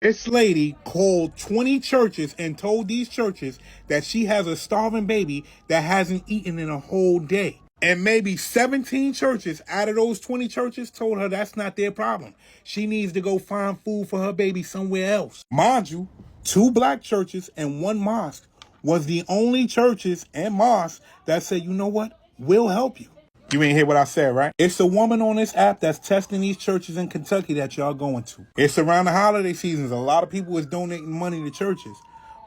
This lady called 20 churches and told these churches that she has a starving baby that hasn't eaten in a whole day. And maybe 17 churches out of those 20 churches told her that's not their problem. She needs to go find food for her baby somewhere else. Mind you, 2 black churches and 1 mosque was the only churches and mosques that said, you know what, we'll help you. You ain't hear what I said, right? It's a woman on this app that's testing these churches in Kentucky that y'all going to. It's around the holiday seasons. A lot of people is donating money to churches,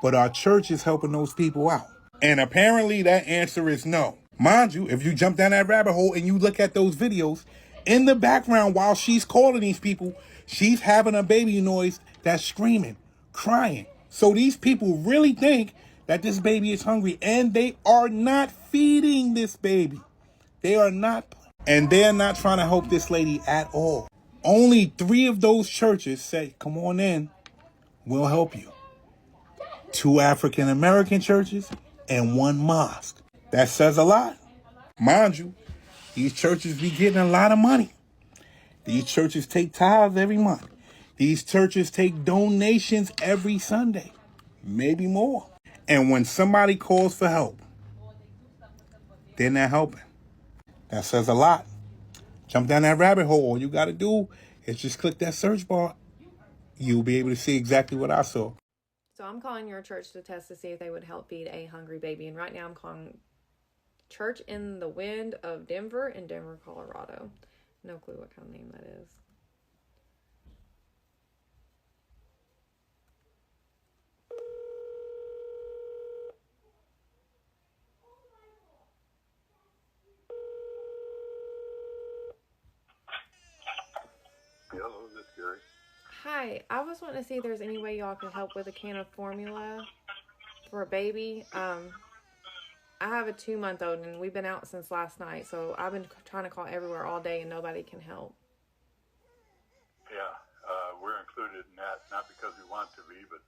but our church is helping those people out. And apparently that answer is no. Mind you, if you jump down that rabbit hole and you look at those videos, in the background while she's calling these people, she's having a baby noise that's screaming, crying. So these people really think that this baby is hungry, and they are not feeding this baby. They are not, and they're not trying to help this lady at all. Only 3 of those churches say, come on in, we'll help you. 2 African American churches and 1 mosque. That says a lot. Mind you, these churches be getting a lot of money. These churches take tithes every month. These churches take donations every Sunday, maybe more. And when somebody calls for help, they're not helping. That says a lot. Jump down that rabbit hole. All you got to do is just click that search bar. You'll be able to see exactly what I saw. So I'm calling your church to test to see if they would help feed a hungry baby. And right now I'm calling Church in the Wind of Denver in Denver, Colorado. No clue what kind of name that is. Hello, this is Gary. Hi, I was wanting to see if there's any way y'all could help with a can of formula for a baby. I have a 2-month-old and we've been out since last night, so I've been trying to call everywhere all day and nobody can help. Yeah, we're included in that, not because we want to be, but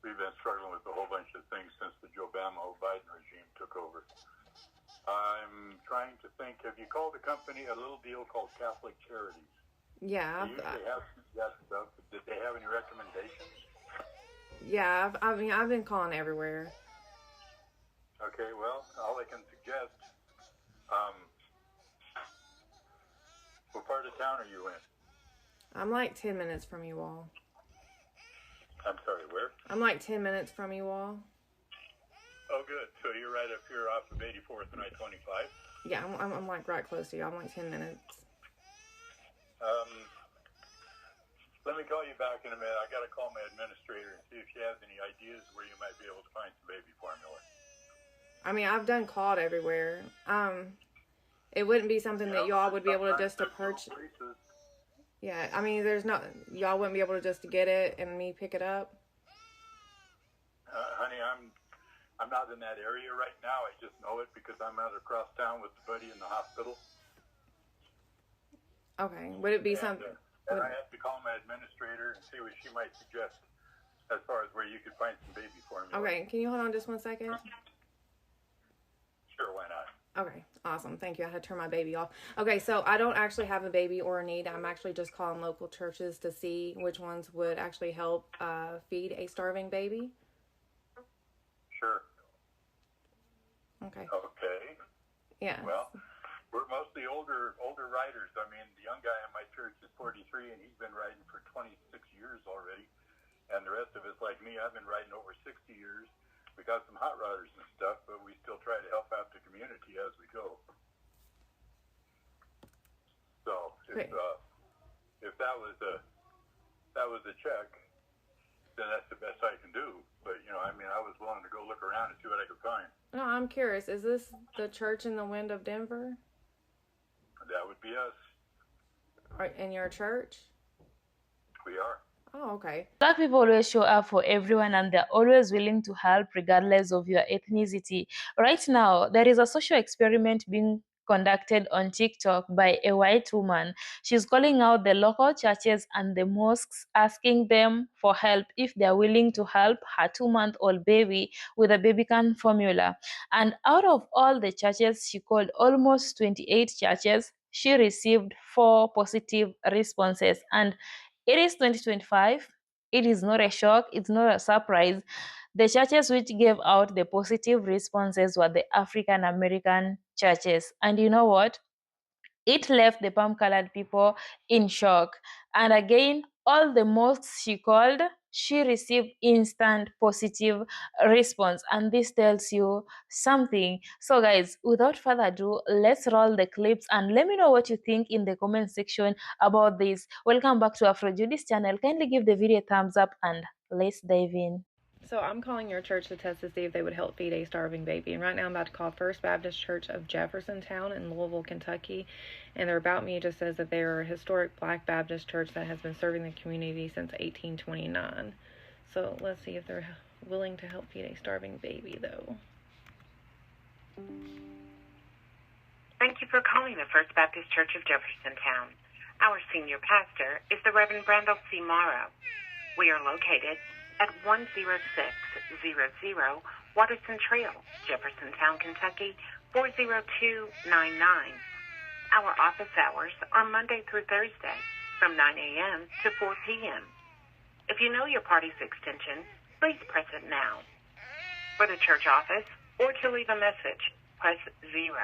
we've been struggling with a whole bunch of things since the Joe Biden regime took over. I'm trying to think, have you called the company a little deal called Catholic Charities? Yeah, They usually have that stuff. Did they have any recommendations? yeah, I've been calling everywhere. Okay, well, all I can suggest, what part of town are you in? I'm like 10 minutes from you all. I'm sorry, where? I'm like 10 minutes from you all. Oh, good. So you're right up here off of 84th and I-25? Yeah, I'm like right close to you. I'm like 10 minutes. Let me call you back in a minute. I got to call my administrator and see if she has any ideas where you might be able to find some baby formula. I mean, I've done called everywhere. It wouldn't be something that y'all would be able to just to purchase. Yeah, I mean, y'all wouldn't be able to just to get it and me pick it up. Honey, I'm not in that area right now. I just know it because I'm out across town with the buddy in the hospital. Okay, would it be something? And I have to call my administrator and see what she might suggest as far as where you could find some baby formula. Okay, can you hold on just 1 second? Sure, why not? Okay, awesome. Thank you. I had to turn my baby off. Okay, so I don't actually have a baby or a need. I'm actually just calling local churches to see which ones would actually help feed a starving baby. Sure. Okay. Okay. Yeah. Well, we're mostly older riders. I mean, the young guy in my church is 43, and he's been riding for 26 years already. And the rest of us, like me, I've been riding over 60 years. We got some hot rodders and stuff, but we still try to help out the community as we go. So if that was a check, then that's the best I can do. But I mean, I was willing to go look around and see what I could find. No, I'm curious. Is this the Church in the Wind of Denver? That would be us. In your church? We are. Oh, okay. Black people always show up for everyone and they're always willing to help regardless of your ethnicity. Right now, there is a social experiment being conducted on TikTok by a white woman. She's calling out the local churches and the mosques, asking them for help if they're willing to help her 2-month-old baby with a baby can formula. And out of all the churches, she called almost 28 churches. She received 4 positive responses. And it is 2025. It is not a shock, it's not a surprise. The churches which gave out the positive responses were the African American churches. And you know what? It left the palm colored people in shock. And again, all the mosques she called, she received instant positive response. And this tells you something. So, guys, without further ado, let's roll the clips and let me know what you think in the comment section about this. Welcome back to Afrojudy's channel. Kindly give the video a thumbs up and let's dive in. So I'm calling your church to test to see if they would help feed a starving baby. And right now I'm about to call First Baptist Church of Jeffersontown in Louisville, Kentucky. And their About Me just says that they are a historic Black Baptist church that has been serving the community since 1829. So let's see if they're willing to help feed a starving baby, though. Thank you for calling the First Baptist Church of Jeffersontown. Our senior pastor is the Reverend Brandel C. Morrow. We are located at 10600 Watterson Trail, Jeffersontown, Kentucky, 40299. Our office hours are Monday through Thursday from 9 a.m. to 4 p.m. If you know your party's extension, please press it now. For the church office or to leave a message, press 0.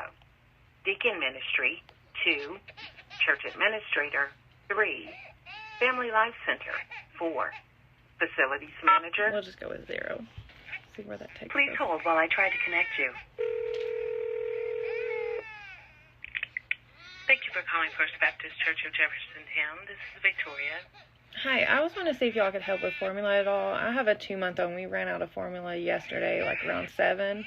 Deacon Ministry, 2. Church Administrator, 3. Family Life Center, 4. Facilities Manager. We'll just go with 0. See where that takes us. Please hold while I try to connect you. Thank you for calling First Baptist Church of Jeffersontown. This is Victoria. Hi, I was wanting to see if y'all could help with formula at all. I have a 2-month-old and we ran out of formula yesterday, like around 7.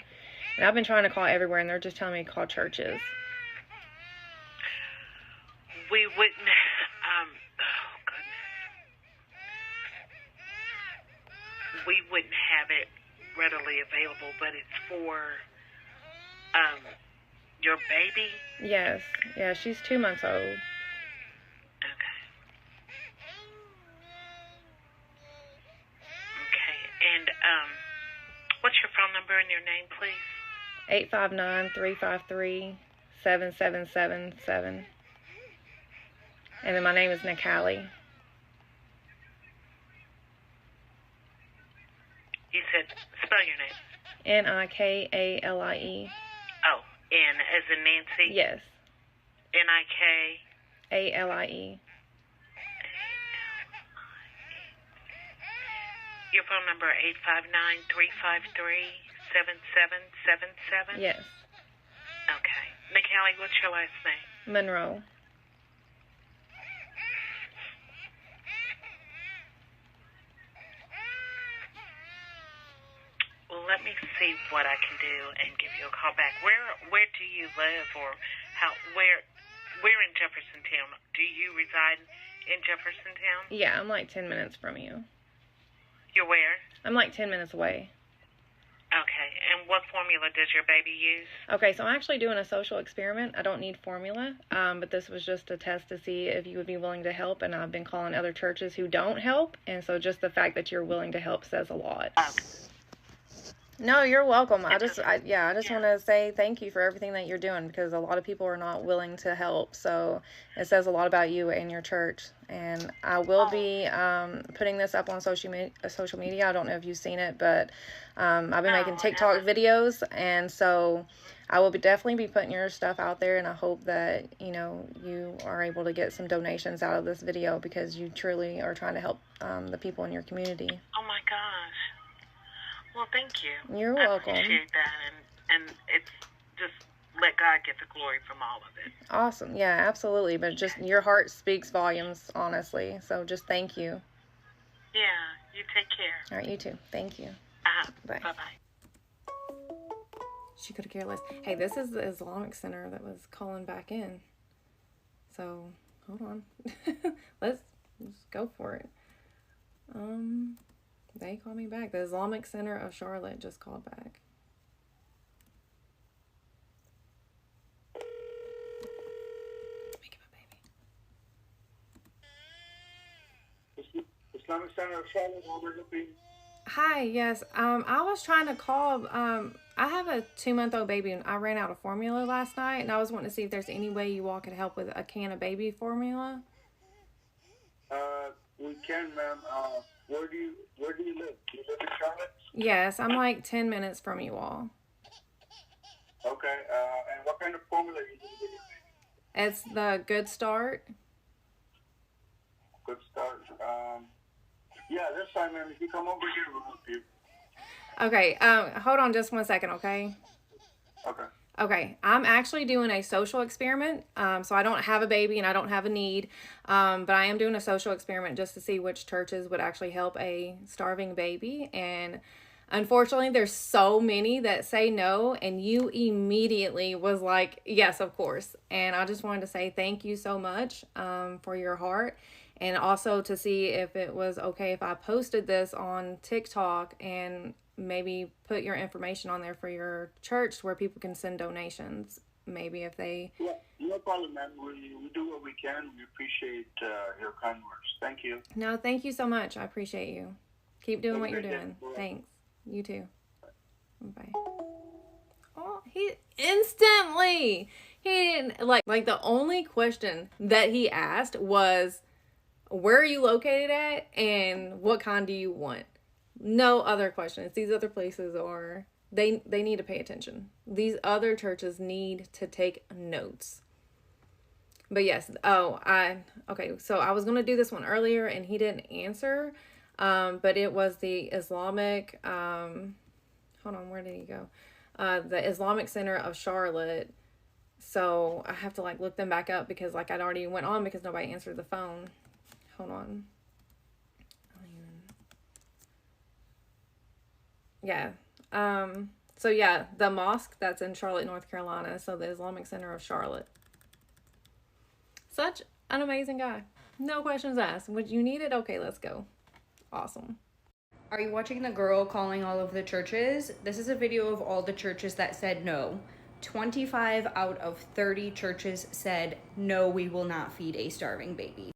And I've been trying to call everywhere and they're just telling me to call churches. We wouldn't, we wouldn't have it readily available, but it's for, your baby? Yes. Yeah, she's 2 months old. Okay. Okay, and, what's your phone number and your name, please? 859-353-7777. And then my name is Nikali. You said, spell your name. Nikali. Oh, N as in Nancy? Yes. N-I-K? ALIE. Your phone number, 859-353-7777? Yes. Okay. Nikali, what's your last name? Monroe. Well, let me see what I can do and give you a call back. Where do you live, or where in Jeffersontown? Do you reside in Jeffersontown? Yeah, I'm like 10 minutes from you. You're where? I'm like 10 minutes away. Okay, and what formula does your baby use? Okay, so I'm actually doing a social experiment. I don't need formula, but this was just a test to see if you would be willing to help, and I've been calling other churches who don't help, and so just the fact that you're willing to help says a lot. Okay. No, you're welcome. I just want to say thank you for everything that you're doing, because a lot of people are not willing to help. So it says a lot about you and your church. And I will be putting this up on social media. I don't know if you've seen it, but I've been making TikTok videos, and so I will definitely be putting your stuff out there. And I hope that you are able to get some donations out of this video, because you truly are trying to help the people in your community. Oh my gosh. Well, thank you. You're welcome. I appreciate that, and it's just let God get the glory from all of it. Awesome. Yeah, absolutely. But just your heart speaks volumes, honestly. So just thank you. Yeah, you take care. All right, you too. Thank you. Bye. Bye-bye. She could have cared less. Hey, this is the Islamic Center that was calling back in. So, hold on. Let's go for it. They called me back. The Islamic Center of Charlotte just called back. Make it my baby. Islamic Center of Charlotte, overlooking. Hi, yes. I was trying to call. I have a 2-month-old baby, and I ran out of formula last night, and I was wanting to see if there's any way you all could help with a can of baby formula. We we can, ma'am. Where do you live? Do you live in Charlotte? Yes, I'm like 10 minutes from you all. Okay. And what kind of formula you using? It's the Good Start. Good Start. Yeah, that's fine, ma'am. If you come over here, we'll help you. Okay, hold on just 1 second, okay? Okay. Okay, I'm actually doing a social experiment. So I don't have a baby and I don't have a need, but I am doing a social experiment just to see which churches would actually help a starving baby. And unfortunately, there's so many that say no, and you immediately was like, yes, of course. And I just wanted to say thank you so much for your heart. And also to see if it was okay if I posted this on TikTok and maybe put your information on there for your church where people can send donations. Maybe if they... Yeah, no problem, ma'am. We do what we can. We appreciate your kind words. Thank you. No, thank you so much. I appreciate you. Keep doing what you're doing. Thanks. You too. Bye. Oh, he instantly... He didn't... Like the only question that he asked was, where are you located at and what kind do you want? No other questions. These other places are, they need to pay attention. These other churches need to take notes. But yes, okay, so I was going to do this one earlier and he didn't answer, but it was the Islamic, hold on, where did he go? The Islamic Center of Charlotte. So I have to like look them back up because like I'd already went on because nobody answered the phone. Hold on. Yeah. So yeah, the mosque that's in Charlotte, North Carolina. So the Islamic Center of Charlotte. Such an amazing guy. No questions asked. Would you need it? Okay, let's go. Awesome. Are you watching the girl calling all of the churches? This is a video of all the churches that said no. 25 out of 30 churches said, no, we will not feed a starving baby.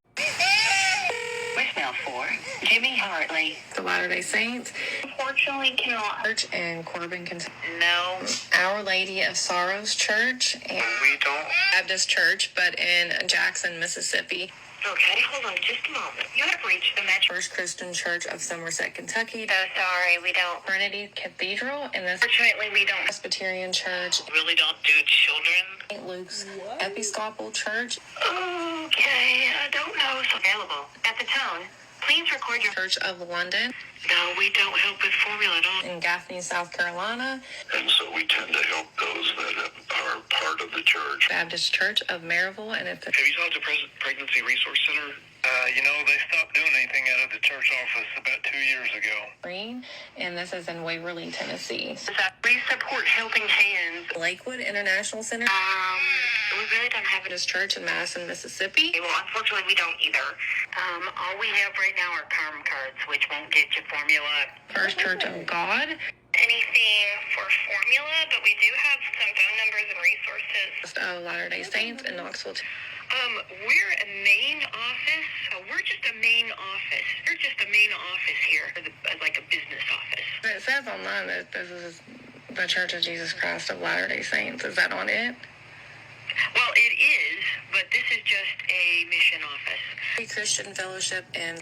Voicemail for Jimmy Hartley. The Latter-day Saints. Unfortunately, cannot. Church in Corbin, Kentucky. No. Our Lady of Sorrows Church. And We don't. Baptist Church, but in Jackson, Mississippi. Okay, hold on just a moment. You have reached the Metro. First Christian Church of Somerset, Kentucky. So sorry, we don't. Trinity Cathedral and the Unfortunately, we don't. Presbyterian Church. Really don't do children. St. Luke's Episcopal Church. Okay, I don't know if it's available. At the tone, please record your... Church of London. No, we don't help with formula at all. In Gaffney, South Carolina. And so we tend to help those that are part of the church. Baptist Church of Maryville. And Have you talked to Pregnancy Resource Center? They stopped doing anything out of the church office about 2 years ago. Green. And this is in Waverly, Tennessee. We support Helping Hands. Lakewood International Center. We really don't have it. Baptist Church in Madison, Mississippi. Well, unfortunately, we don't either. All we have right now are Carm cards, which won't get you formula. First Church of God. Anything for formula, but we do have some phone numbers and resources. Latter-day Saints in Knoxville. We're a main office. We're just a main office. We're just a main office here, like a business office. It says online that this is the Church of Jesus Christ of Latter-day Saints. Is that on it? Well, it is, but this is just a mission office. Christian Fellowship and...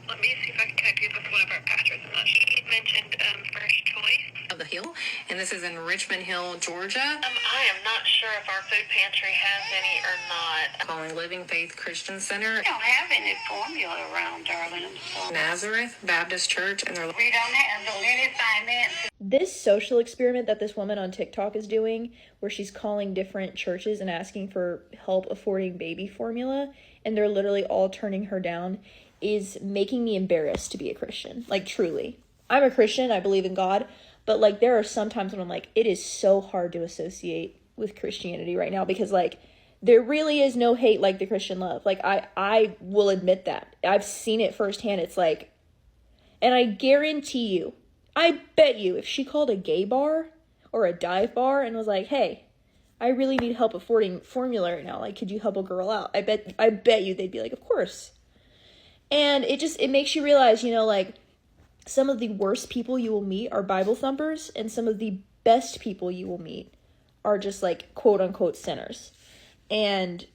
Let me see if I can connect you with one of our pastors. She mentioned First Choice of the Hill, and this is in Richmond Hill, Georgia. I am not sure if our food pantry has any or not. Calling Living Faith Christian Center. We don't have any formula around, darling. So. Nazareth Baptist Church, and they're... We don't handle any finance. This social experiment that this woman on TikTok is doing, where she's calling different churches and asking for help affording baby formula, and they're literally all turning her down, is making me embarrassed to be a Christian. Like, truly. I'm a Christian, I believe in God, but like there are some times when I'm like, it is so hard to associate with Christianity right now because like there really is no hate like the Christian love. Like I will admit that. I've seen it firsthand. It's like, and I guarantee you, I bet you if she called a gay bar or a dive bar and was like, hey, I really need help affording formula right now. Like, could you help a girl out? I bet you they'd be like, of course. And it makes you realize, like some of the worst people you will meet are Bible thumpers, and some of the best people you will meet are just like quote unquote sinners. And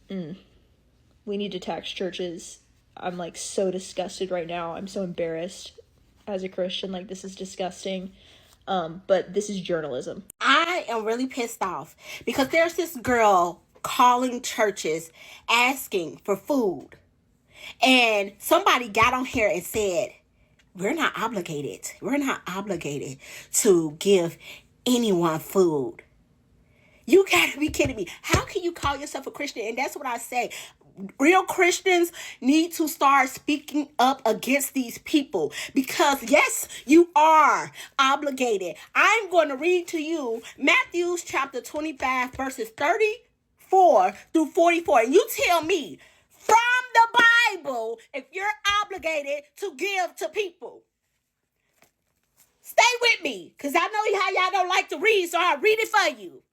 we need to tax churches. I'm like so disgusted right now. I'm so embarrassed as a Christian. Like, this is disgusting. But this is journalism. I am really pissed off because there's this girl calling churches asking for food. And somebody got on here and said, we're not obligated. We're not obligated to give anyone food. You gotta be kidding me. How can you call yourself a Christian? And that's what I say. Real Christians need to start speaking up against these people because, yes, you are obligated. I'm going to read to you Matthew chapter 25, verses 34 through 44. And you tell me from the Bible if you're obligated to give to people. Stay with me because I know how y'all don't like to read, so I'll read it for you.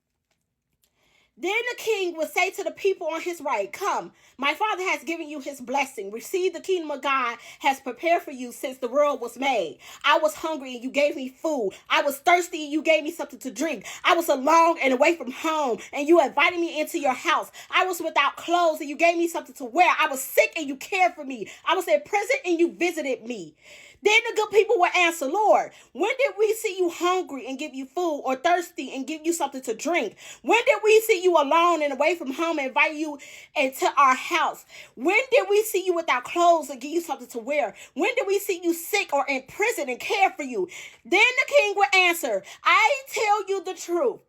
Then the king will say to the people on his right, come, my father has given you his blessing. Receive the kingdom of God has prepared for you since the world was made. I was hungry and you gave me food. I was thirsty and you gave me something to drink. I was alone and away from home and you invited me into your house. I was without clothes and you gave me something to wear. I was sick and you cared for me. I was in prison and you visited me. Then the good people will answer, Lord, when did we see you hungry and give you food, or thirsty and give you something to drink? When did we see you alone and away from home and invite you into our house? When did we see you without clothes and give you something to wear? When did we see you sick or in prison and care for you? Then the king will answer, I tell you the truth.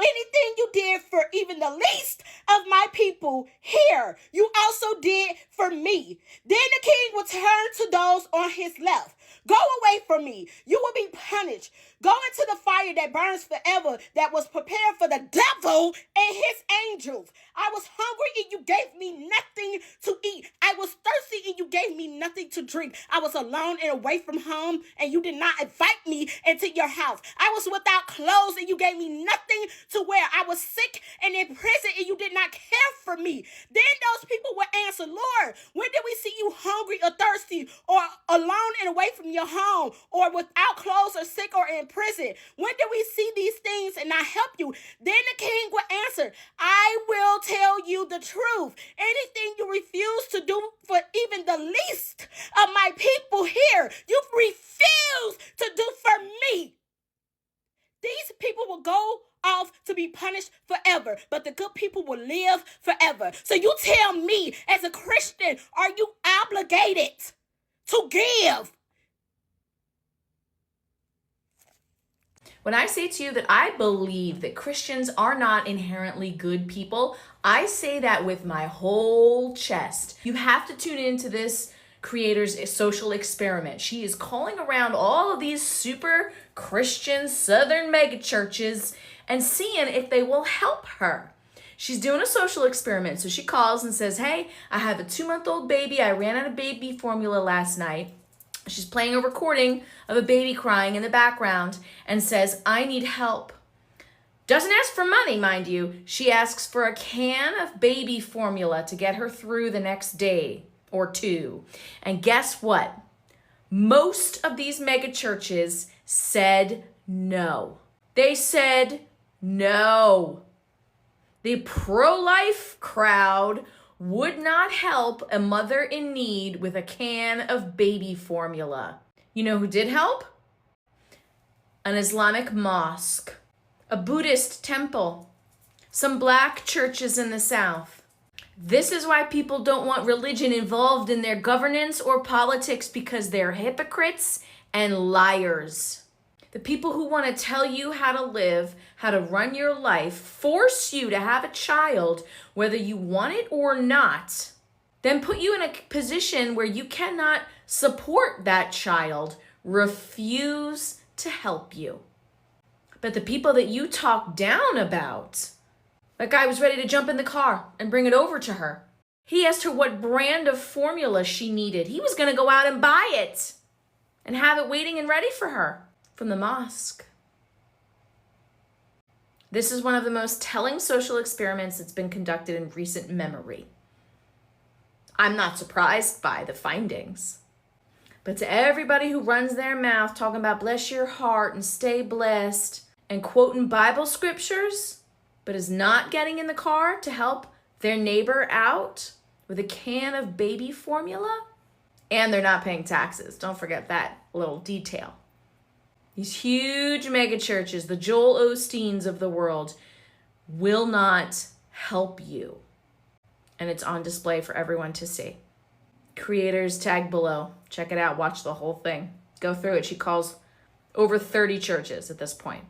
Anything you did for even the least of my people here, you also did for me. Then the king will turn to those on his left. Go away from me. You will be punished. Go into the fire that burns forever, that was prepared for the devil and his angels. I was hungry and you gave me nothing to eat. I was thirsty and you gave me nothing to drink. I was alone and away from home and you did not invite me into your house. I was without clothes and you gave me nothing to wear. I was sick and in prison and you did not care for me. Then those people will answer, Lord, when did we see you hungry or thirsty or alone and away from your home or without clothes or sick or in prison? When did we see these things and not help you? Then the king will answer, I will tell you the truth. Anything you refuse to do for even the least of my people here, you refuse to do for me. These people will go off to be punished forever, but the good people will live forever. So you tell me, as a Christian, are you obligated to give? When I say to you that I believe that Christians are not inherently good people, I say that with my whole chest. You have to tune into this creator's social experiment. She is calling around all of these super Christian Southern megachurches and seeing if they will help her. She's doing a social experiment. So she calls and says, hey, I have a 2-month-old baby. I ran out of baby formula last night. She's playing a recording of a baby crying in the background and says, I need help. Doesn't ask for money, mind you. She asks for a can of baby formula to get her through the next day or two. And guess what? Most of these mega churches said no. They said no. The pro-life crowd would not help a mother in need with a can of baby formula. You know who did help? An Islamic mosque, a Buddhist temple, some black churches in the South. This is why people don't want religion involved in their governance or politics, because they're hypocrites and liars. The people who want to tell you how to live, how to run your life, force you to have a child, whether you want it or not, then put you in a position where you cannot support that child, refuse to help you. But the people that you talk down about, that guy was ready to jump in the car and bring it over to her. He asked her what brand of formula she needed. He was going to go out and buy it and have it waiting and ready for her from the mosque. This is one of the most telling social experiments that's been conducted in recent memory. I'm not surprised by the findings. But to everybody who runs their mouth talking about bless your heart and stay blessed and quoting Bible scriptures, but is not getting in the car to help their neighbor out with a can of baby formula, And they're not paying taxes. Don't forget that little detail. These huge mega churches, the Joel Osteens of the world, will not help you. And it's on display for everyone to see. Creators tag below. Check it out. Watch the whole thing. Go through it. She calls over 30 churches at this point.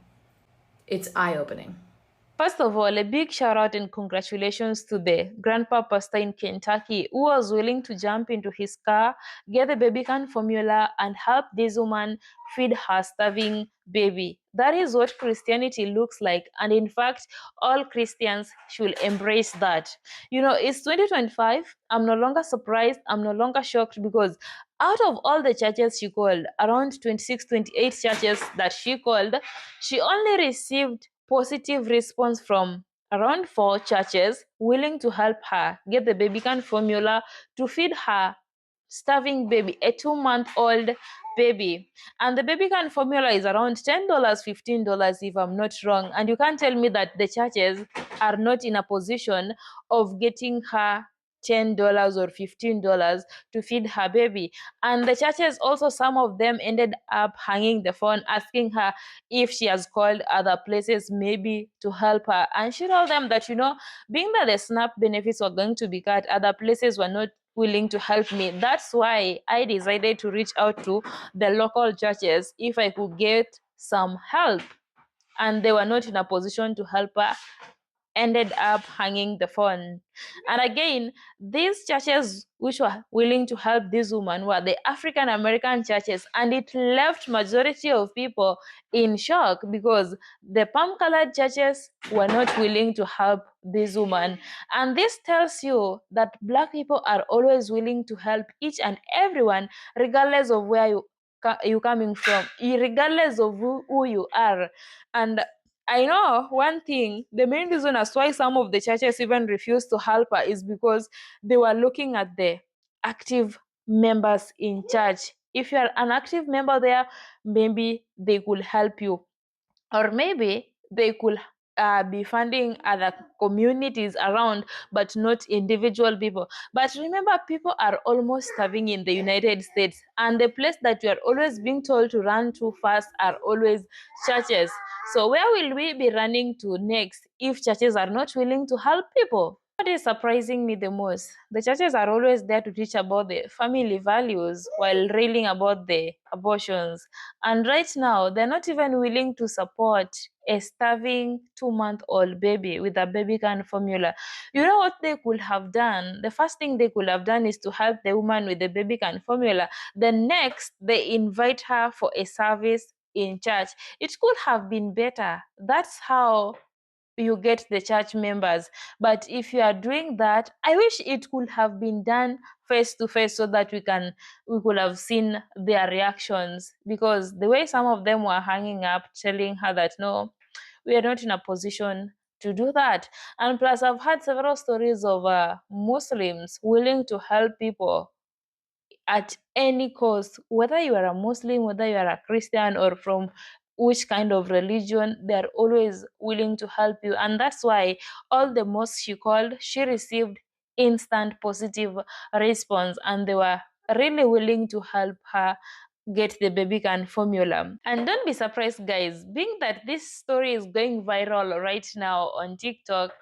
It's eye-opening. First of all, a big shout out and congratulations to the grandpa pastor in Kentucky who was willing to jump into his car, get the baby can formula, and help this woman feed her starving baby. That is what Christianity looks like. And in fact, all Christians should embrace that. It's 2025. I'm no longer surprised. I'm no longer shocked because out of all the churches she called, around 26, 28 churches that she called, she only received positive response from around 4 churches willing to help her get the baby can formula to feed her starving baby, a 2-month-old baby. And the baby can formula is around $10, $15, if I'm not wrong. And you can't tell me that the churches are not in a position of getting her $10 or $15 to feed her baby. And the churches also, some of them ended up hanging the phone, asking her if she has called other places maybe to help her. And she told them that, being that the SNAP benefits were going to be cut, other places were not willing to help me. That's why I decided to reach out to the local churches if I could get some help. And they were not in a position to help her, ended up hanging the phone. And again, these churches which were willing to help this woman were the African American churches, and it left majority of people in shock because the palm colored churches were not willing to help this woman. And this tells you that Black people are always willing to help each and everyone, regardless of where you coming from, regardless of who you are. And I know one thing, the main reason as why some of the churches even refused to help her is because they were looking at the active members in church. If you are an active member there, maybe they could help you. Or maybe they could be funding other communities around, but not individual people. But remember, people are almost starving in the United States, and the place that you are always being told to run to fast are always churches. So where will we be running to next if churches are not willing to help people? What is surprising me the most, the churches are always there to teach about the family values while railing about the abortions. And right now, they're not even willing to support a starving 2-month-old baby with a baby can formula. You know what they could have done? The first thing they could have done is to help the woman with the baby can formula. The next, they invite her for a service in church. It could have been better. That's how you get the church members. But if you are doing that, I wish it could have been done face to face so that we could have seen their reactions, because the way some of them were hanging up telling her that no, we are not in a position to do that. And plus, I've had several stories of Muslims willing to help people at any cost, whether you are a Muslim, whether you are a Christian, or from which kind of religion, they're always willing to help you. And that's why all the mosques she called, she received instant positive response, and they were really willing to help her get the baby can formula. And don't be surprised, guys, being that this story is going viral right now on TikTok.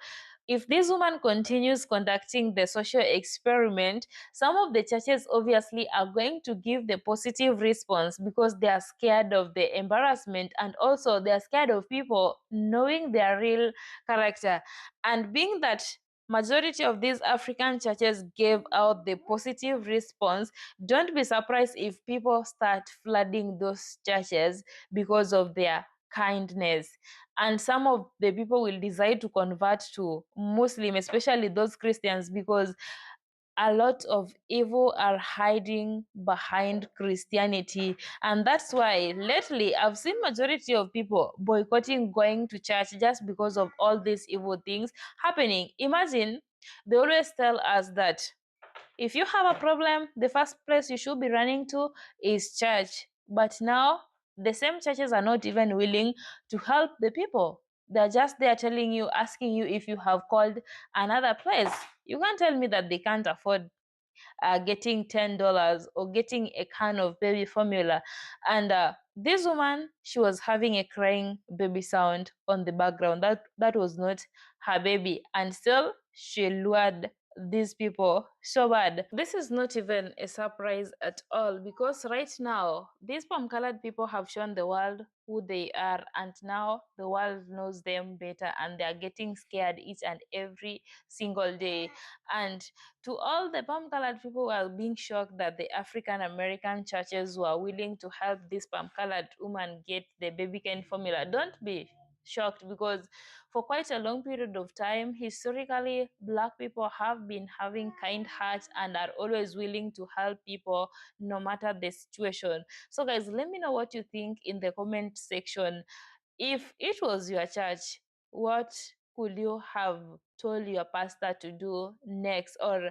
If this woman continues conducting the social experiment, some of the churches obviously are going to give the positive response because they are scared of the embarrassment, and also they are scared of people knowing their real character. And being that majority of these African churches gave out the positive response, don't be surprised if people start flooding those churches because of their kindness. And some of the people will decide to convert to Muslim, especially those Christians, because a lot of evil are hiding behind Christianity. And that's why lately I've seen majority of people boycotting going to church just because of all these evil things happening. Imagine, they always tell us that if you have a problem, the first place you should be running to is church. But now, the same churches are not even willing to help the people. They're just there telling you, asking you if you have called another place. You can't tell me that they can't afford getting $10 or getting a can of baby formula. And this woman, she was having a crying baby sound on the background. That was not her baby, and still she lured these people so bad. This is not even a surprise at all, because right now these palm colored people have shown the world who they are, and now the world knows them better, and they are getting scared each and every single day. And to all the palm colored people who are being shocked that the African American churches were willing to help this palm colored woman get the baby cane formula, don't be shocked, because for quite a long period of time, historically, Black people have been having kind hearts and are always willing to help people no matter the situation. So, guys, let me know what you think in the comment section. If it was your church, what could you have told your pastor to do next? Or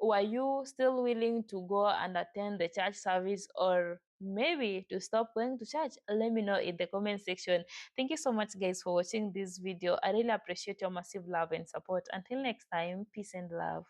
were you still willing to go and attend the church service, or maybe to stop going to church? Let me know in the comment section. Thank you so much, guys, for watching this video. I really appreciate your massive love and support. Until next time, peace and love.